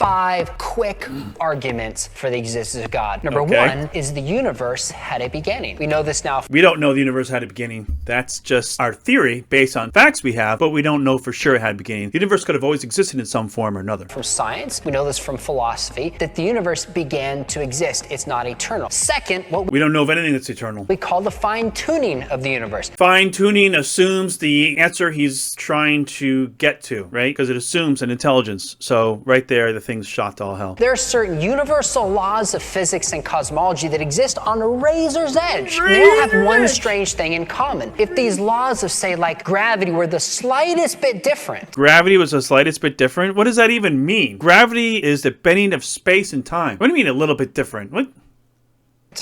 5 quick arguments for the existence of God. Number one is the universe had a beginning. We know this now. We don't know the universe had a beginning. That's just our theory based on facts we have, but we don't know for sure it had a beginning. The universe could have always existed in some form or another. From science, we know this from philosophy, that the universe began to exist. It's not eternal. Second, what we don't know of anything that's eternal. We call the fine-tuning of the universe. Fine-tuning assumes the answer he's trying to get to, right? Because it assumes an intelligence. So right there, the thing's shot to all hell. There are certain universal laws of physics and cosmology that exist on a razor's edge. They all have one strange thing in common. If these laws of, say, like gravity were the slightest bit different. Gravity was the slightest bit different? What does that even mean? Gravity is the bending of space and time. What do you mean a little bit different? What?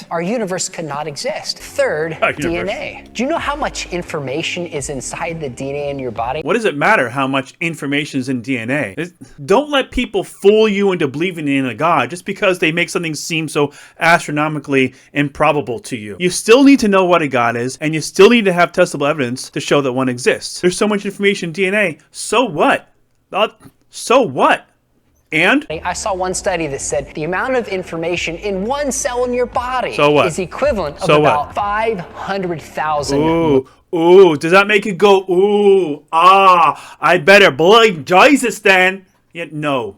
Our universe could not exist. Third, DNA. Do you know how much information is inside the DNA in your body? What does it matter how much information is in DNA? Don't let people fool you into believing in a God just because they make something seem so astronomically improbable to you. You still need to know what a God is, and you still need to have testable evidence to show that one exists. There's so much information in DNA. So what? So what? And? I saw one study that said the amount of information in one cell in your body is equivalent of about 500,000. Ooh, does that make it go, ooh, I better believe Jesus then? Yet no.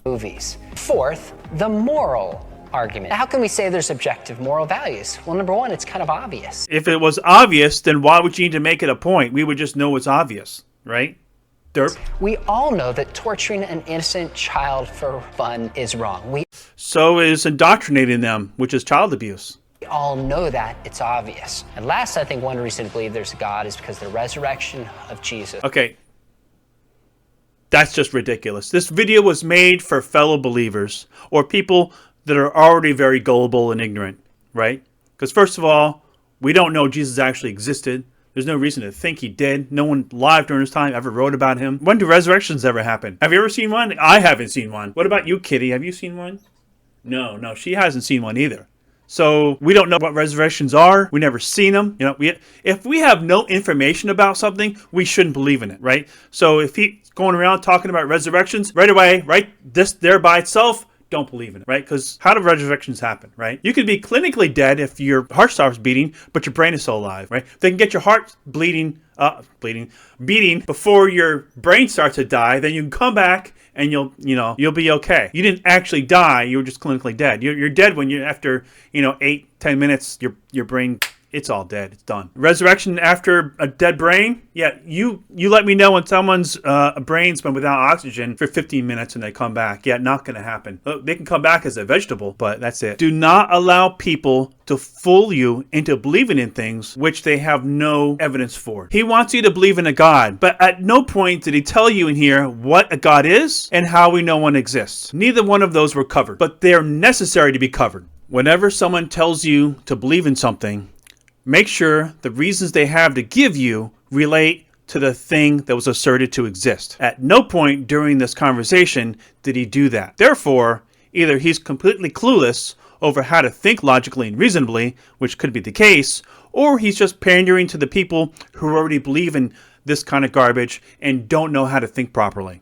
Movies. Fourth, the moral argument. How can we say there's objective moral values? Well, number one, it's kind of obvious. If it was obvious, then why would you need to make it a point? We would just know it's obvious, right? Derp. We all know that torturing an innocent child for fun is wrong. So is indoctrinating them, which is child abuse. We all know that. It's obvious. And last, I think one reason to believe there's a God is because the resurrection of Jesus. Okay. That's just ridiculous. This video was made for fellow believers or people that are already very gullible and ignorant, right? Because first of all, we don't know Jesus actually existed. There's no reason to think he did. No one alive during his time ever wrote about him. When do resurrections ever happen? Have you ever seen one? I haven't seen one. What about you, Kitty? Have you seen one? No, she hasn't seen one either. So we don't know what resurrections are. We never seen them. You know, if we have no information about something, we shouldn't believe in it, right? So if he's going around talking about resurrections right away, right, this there by itself, don't believe in it, right? Because how do resurrections happen, right? You could be clinically dead if your heart stops beating, but your brain is still alive, right? They can get your heart beating before your brain starts to die, then you can come back and you'll be okay. You didn't actually die, you were just clinically dead. You're dead when after 8-10 minutes, your brain, it's all dead. It's done. Resurrection after a dead brain? Yeah, you let me know when someone's brain's been without oxygen for 15 minutes and they come back. Yeah, not going to happen. They can come back as a vegetable, but that's it. Do not allow people to fool you into believing in things which they have no evidence for. He wants you to believe in a God, but at no point did he tell you in here what a God is and how we know one exists. Neither one of those were covered, but they're necessary to be covered. Whenever someone tells you to believe in something, make sure the reasons they have to give you relate to the thing that was asserted to exist. At no point during this conversation did he do that. Therefore, either he's completely clueless over how to think logically and reasonably, which could be the case, or he's just pandering to the people who already believe in this kind of garbage and don't know how to think properly.